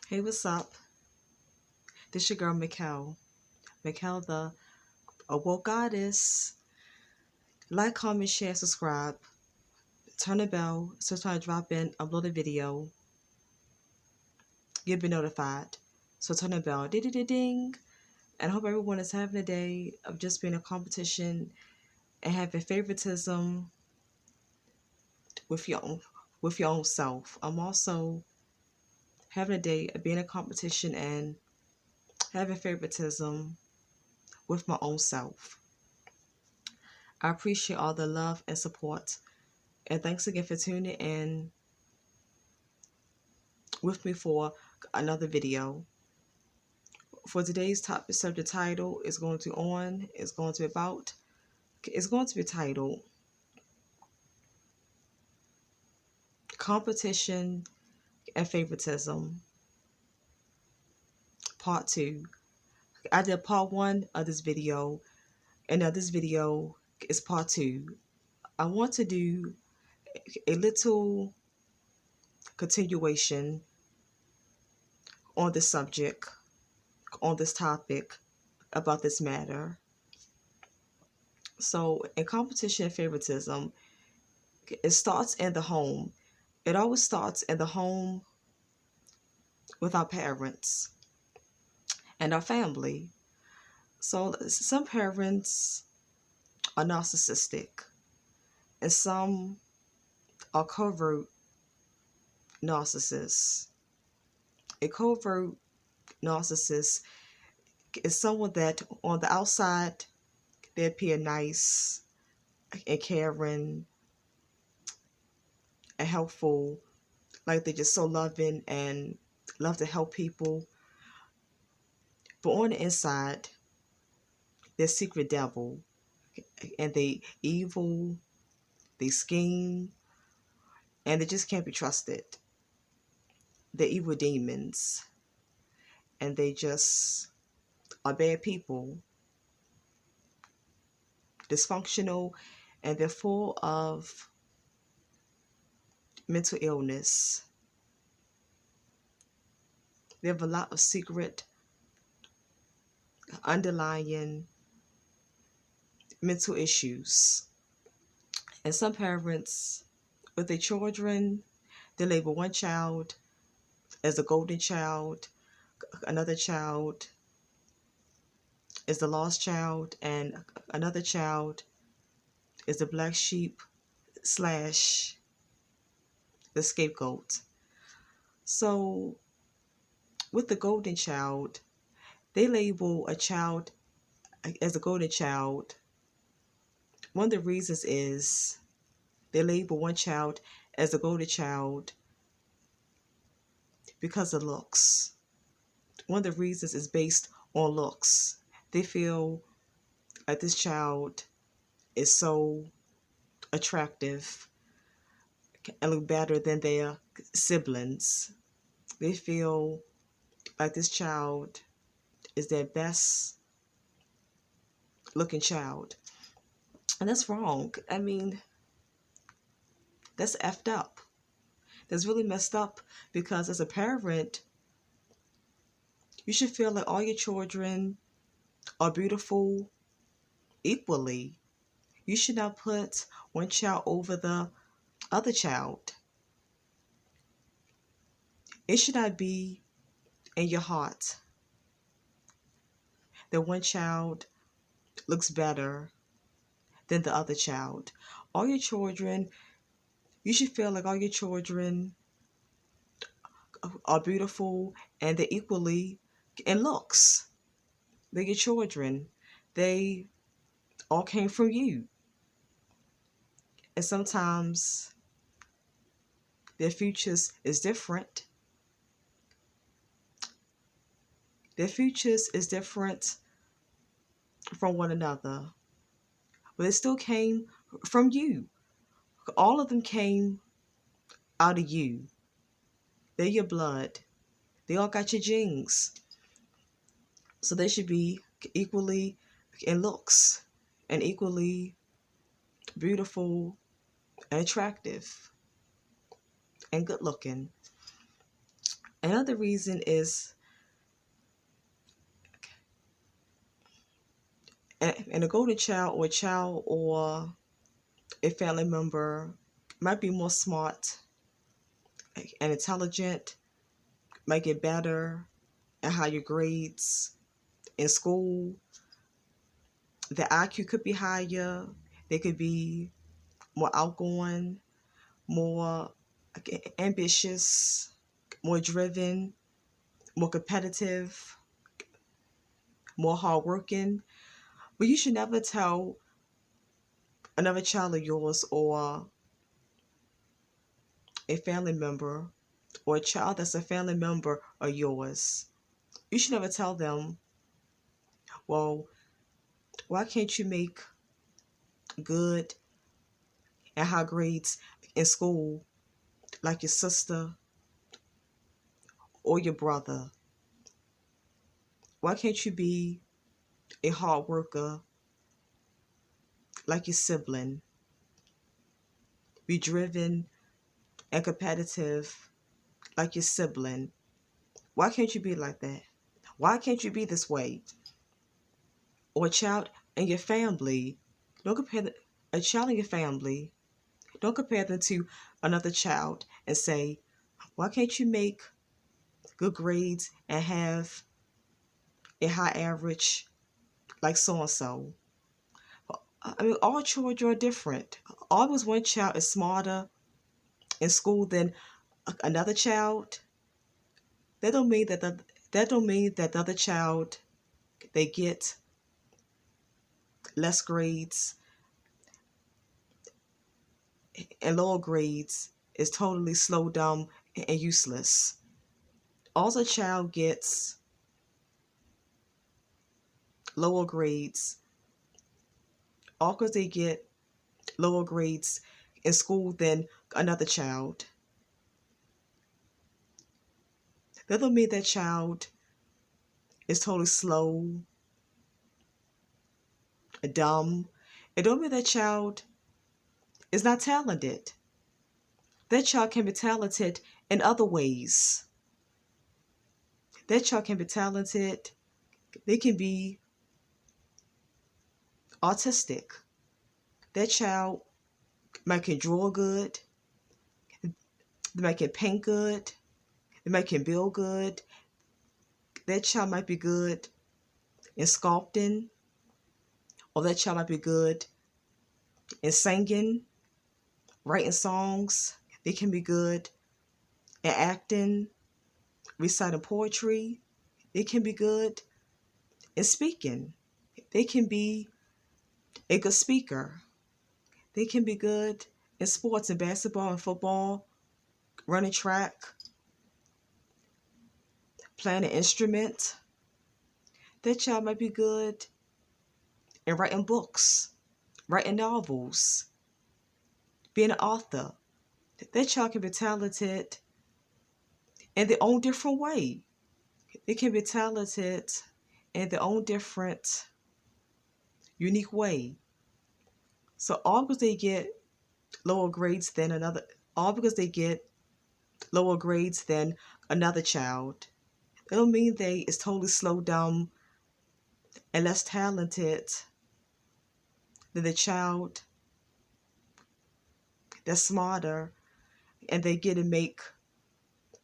Hey, what's up? This your girl, Mikkel. Mikkel, the awoke goddess. Like, comment, share, subscribe. Turn the bell so when I drop in, upload a video, you'll be notified. So turn the bell, ding, ding, ding, ding. And I hope everyone is having a day of just being a competition and having favoritism with your own self. I'm also having a day of being a competition and having favoritism with my own self. I appreciate all the love and support. And thanks again for tuning in with me for another video. For today's topic subject title is going to be titled Competition and Favoritism, Part 2. I did part 1 of this video, and now this video is part 2. I want to do a little continuation on this subject, on this topic, about this matter. So, in competition and favoritism, it starts in the home. It always starts in the home with our parents and our family. So, some parents are narcissistic, and some are covert narcissists. A covert narcissist is someone that on the outside they appear nice and caring and helpful, like they're just so loving and love to help people. But on the inside, they're secret devil, and they evil, they scheme, and they just can't be trusted. They're evil demons, and they just are bad people, dysfunctional, and they're full of mental illness. They have a lot of secret, underlying mental issues. And some parents, with their children, they label one child as a golden child, another child is the lost child, and another child is the black sheep slash the scapegoat. So with the golden child, they label a child as a golden child. One of the reasons is they label one child as a golden child because of looks. One of the reasons is based on looks. They feel like this child is so attractive and look better than their siblings. They feel like this child is their best looking child. And that's wrong. I mean, that's effed up. That's really messed up, because as a parent, you should feel like all your children are beautiful equally. You should not put one child over the other child. It should not be in your heart that one child looks better than the other child. All your children, you should feel like all your children are beautiful and they're equally in looks. They're your children. They all came from you. And sometimes their futures is different. Their futures is different from one another. But it still came from you. All of them came out of you. They're your blood. They all got your genes. So they should be equally in looks and equally beautiful and attractive and good looking. Another reason is, and a golden child or a family member might be more smart and intelligent, might get better at higher grades in school. The IQ could be higher. They could be more outgoing, more ambitious, more driven, more competitive, more hardworking. But you should never tell another child of yours or a family member or a child that's a family member of yours. You should never tell them, well, why can't you make good and high grades in school like your sister or your brother? Why can't you be a hard worker like your sibling? Be driven and competitive like your sibling. Why can't you be like that? Why can't you be this way? Or a child in your family. Don't compare a child in your family. Don't compare them to another child and say, why can't you make good grades and have a high average like so-and-so? I mean, all children are different. Always one child is smarter in school than another child. That don't mean that the other child, they get less grades and lower grades is totally slow, dumb, and useless. All the child gets lower grades, all because they get lower grades in school than another child. That don't mean that child is totally slow, dumb. It don't mean that child is not talented. That child can be talented in other ways. That child can be talented. They can be autistic. That child might can draw good. They might can paint good. They might can build good. That child might be good in sculpting. Or that child might be good in singing, writing songs. They can be good in acting, reciting poetry. They can be good in speaking. They can be a good speaker. They can be good in sports and basketball and football, running track, playing an instrument. That child might be good in writing books, writing novels, being an author. That child can be talented in their own different way. They can be talented in their own different, unique way. So all because they get lower grades than another, all because they get lower grades than another child, it don't mean they is totally slow, dumb, and less talented than the child that's smarter and they get to make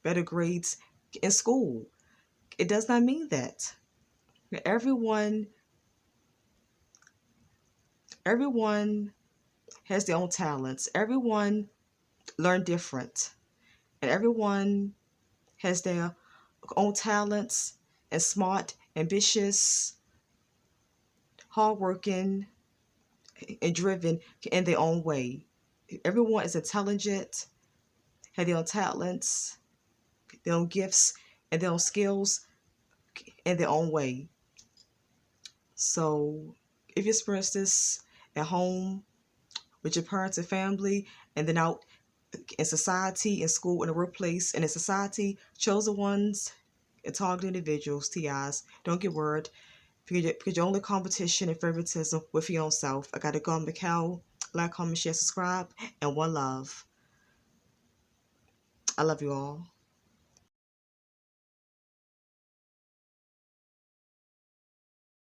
better grades in school. It does not mean that. Everyone has their own talents. Everyone learn different. And everyone has their own talents and smart, ambitious, hardworking, and driven in their own way. Everyone is intelligent, have their own talents, their own gifts, and their own skills in their own way. So if you experience this at home with your parents and family, and then out in society, in school, in the workplace, and in society, chosen ones and targeted individuals, TIs, don't get worried. Because your only competition and favoritism with your own self. I gotta go, Mikkel. Like, comment, share, subscribe, and one love. I love you all.